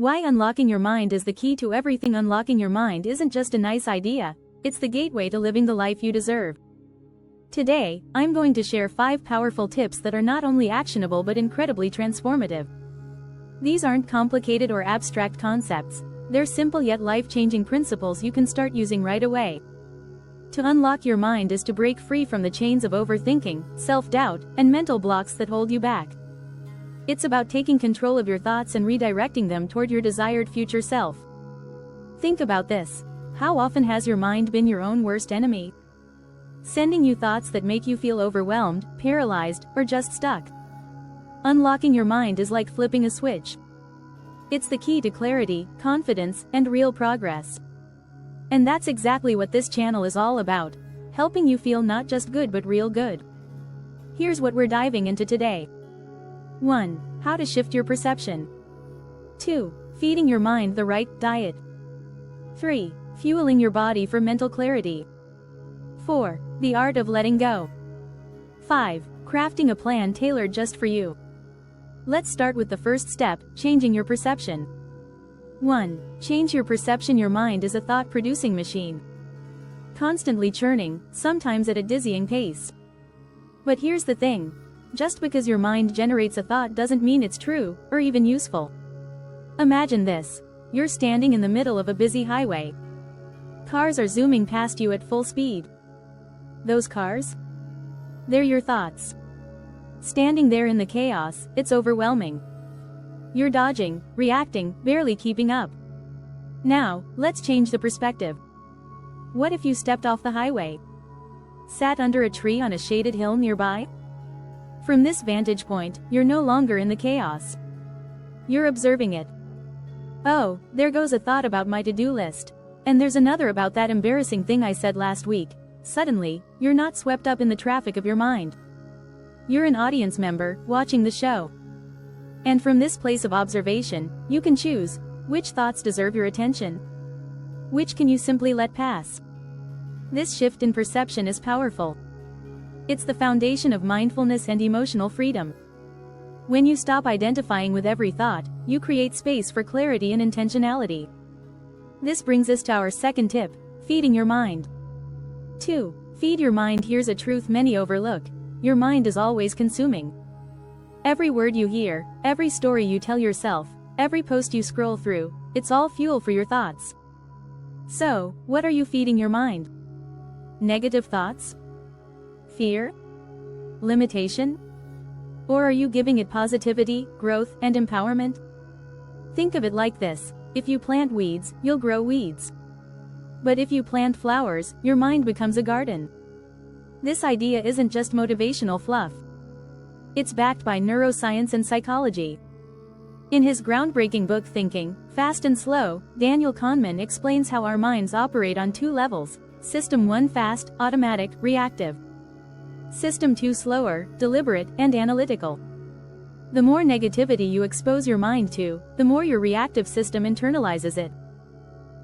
Why unlocking your mind is the key to everything. Unlocking your mind isn't just a nice idea, it's the gateway to living the life you deserve. Today, I'm going to share 5 powerful tips that are not only actionable but incredibly transformative. These aren't complicated or abstract concepts, they're simple yet life-changing principles you can start using right away. To unlock your mind is to break free from the chains of overthinking, self-doubt, and mental blocks that hold you back. It's about taking control of your thoughts and redirecting them toward your desired future self. Think about this. How often has your mind been your own worst enemy? Sending you thoughts that make you feel overwhelmed, paralyzed, or just stuck. Unlocking your mind is like flipping a switch. It's the key to clarity, confidence, and real progress. And that's exactly what this channel is all about, helping you feel not just good but real good. Here's what we're diving into today. 1. How to shift your perception. 2. Feeding your mind the right diet. 3. Fueling your body for mental clarity. 4. The art of letting go. 5. Crafting a plan tailored just for you. Let's start with the first step, changing your perception. 1. Change your perception. Your mind is a thought-producing machine. Constantly churning, sometimes at a dizzying pace. But here's the thing. Just because your mind generates a thought doesn't mean it's true, or even useful. Imagine this. You're standing in the middle of a busy highway. Cars are zooming past you at full speed. Those cars? They're your thoughts. Standing there in the chaos, it's overwhelming. You're dodging, reacting, barely keeping up. Now, let's change the perspective. What if you stepped off the highway? Sat under a tree on a shaded hill nearby? From this vantage point, you're no longer in the chaos. You're observing it. Oh, there goes a thought about my to-do list. And there's another about that embarrassing thing I said last week. Suddenly, you're not swept up in the traffic of your mind. You're an audience member, watching the show. And from this place of observation, you can choose which thoughts deserve your attention. Which can you simply let pass? This shift in perception is powerful. It's the foundation of mindfulness and emotional freedom. When you stop identifying with every thought, you create space for clarity and intentionality. This brings us to our second tip, feeding your mind. 2. Feed your mind. Here's a truth many overlook. Your mind is always consuming. Every word you hear, every story you tell yourself, every post you scroll through, it's all fuel for your thoughts. So, what are you feeding your mind? Negative thoughts? Fear? Limitation? Or are you giving it positivity, growth, and empowerment? Think of it like this. If you plant weeds, you'll grow weeds. But if you plant flowers, your mind becomes a garden. This idea isn't just motivational fluff. It's backed by neuroscience and psychology. In his groundbreaking book Thinking, Fast and Slow, Daniel Kahneman explains how our minds operate on 2 levels. System 1 fast, automatic, reactive. System 2 slower, deliberate, and analytical. The more negativity you expose your mind to, the more your reactive system internalizes it.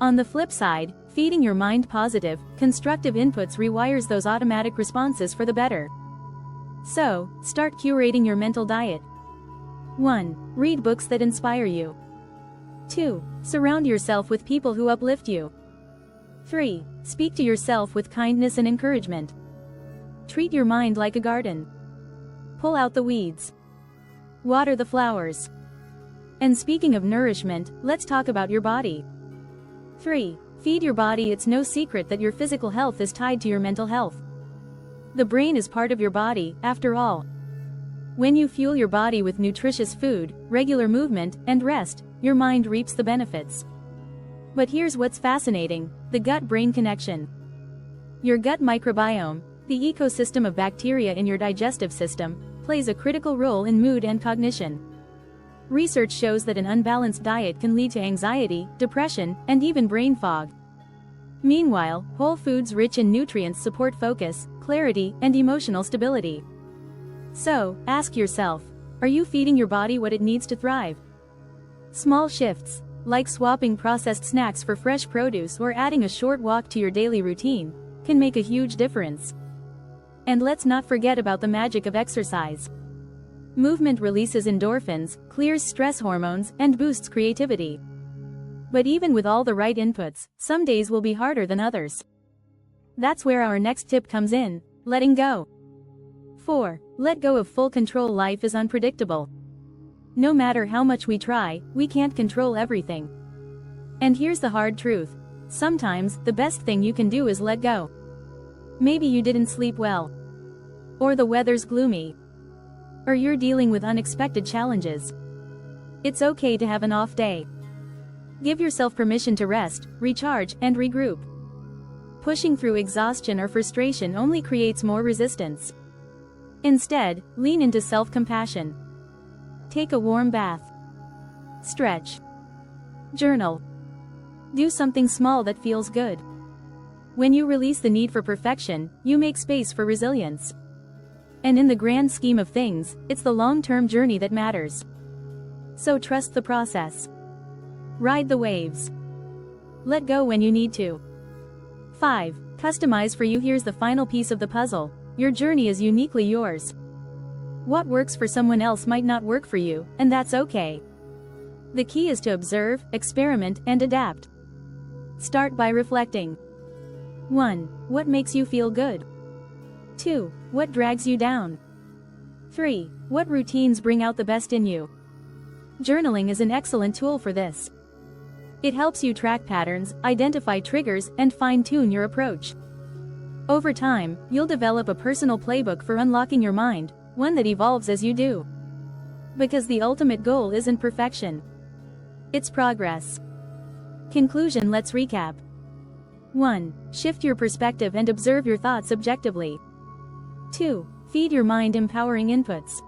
On the flip side, feeding your mind positive, constructive inputs rewires those automatic responses for the better. So, start curating your mental diet. 1. Read books that inspire you. 2. Surround yourself with people who uplift you. 3. Speak to yourself with kindness and encouragement. Treat your mind like a garden. Pull out the weeds. Water the flowers. And speaking of nourishment, let's talk about your body. 3. Feed your body. It's no secret that your physical health is tied to your mental health. The brain is part of your body, after all. When you fuel your body with nutritious food, regular movement, and rest, your mind reaps the benefits. But here's what's fascinating, the gut-brain connection. Your gut microbiome, the ecosystem of bacteria in your digestive system, plays a critical role in mood and cognition. Research shows that an unbalanced diet can lead to anxiety, depression, and even brain fog. Meanwhile, whole foods rich in nutrients support focus, clarity, and emotional stability. So, ask yourself, are you feeding your body what it needs to thrive? Small shifts, like swapping processed snacks for fresh produce or adding a short walk to your daily routine, can make a huge difference. And let's not forget about the magic of exercise. Movement releases endorphins, clears stress hormones, and boosts creativity. But even with all the right inputs, some days will be harder than others. That's where our next tip comes in: letting go. 4. Let go of full control. Life is unpredictable. No matter how much we try, we can't control everything. And here's the hard truth: sometimes, the best thing you can do is let go. Maybe you didn't sleep well. Or the weather's gloomy. Or you're dealing with unexpected challenges. It's okay to have an off day. Give yourself permission to rest, recharge, and regroup. Pushing through exhaustion or frustration only creates more resistance. Instead, lean into self-compassion. Take a warm bath. Stretch. Journal. Do something small that feels good. When you release the need for perfection, you make space for resilience. And in the grand scheme of things, it's the long-term journey that matters. So trust the process. Ride the waves. Let go when you need to. 5. Customize for you. Here's the final piece of the puzzle: your journey is uniquely yours. What works for someone else might not work for you, and that's okay. The key is to observe, experiment, and adapt. Start by reflecting. 1. What makes you feel good? 2. What drags you down? 3. What routines bring out the best in you? Journaling is an excellent tool for this. It helps you track patterns, identify triggers, and fine-tune your approach. Over time, you'll develop a personal playbook for unlocking your mind, one that evolves as you do. Because the ultimate goal isn't perfection. It's progress. Conclusion. Let's recap. 1. Shift your perspective and observe your thoughts objectively. 2. Feed your mind empowering inputs.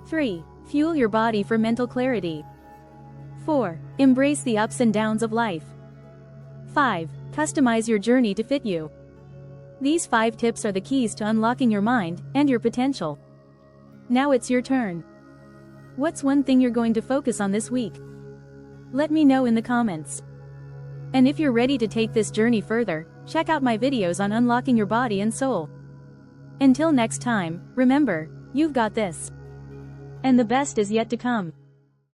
3. Fuel your body for mental clarity. 4. Embrace the ups and downs of life. 5. Customize your journey to fit you. These 5 tips are the keys to unlocking your mind and your potential. Now it's your turn. What's one thing you're going to focus on this week? Let me know in the comments. And if you're ready to take this journey further, check out my videos on unlocking your body and soul. Until next time, remember, you've got this. And the best is yet to come.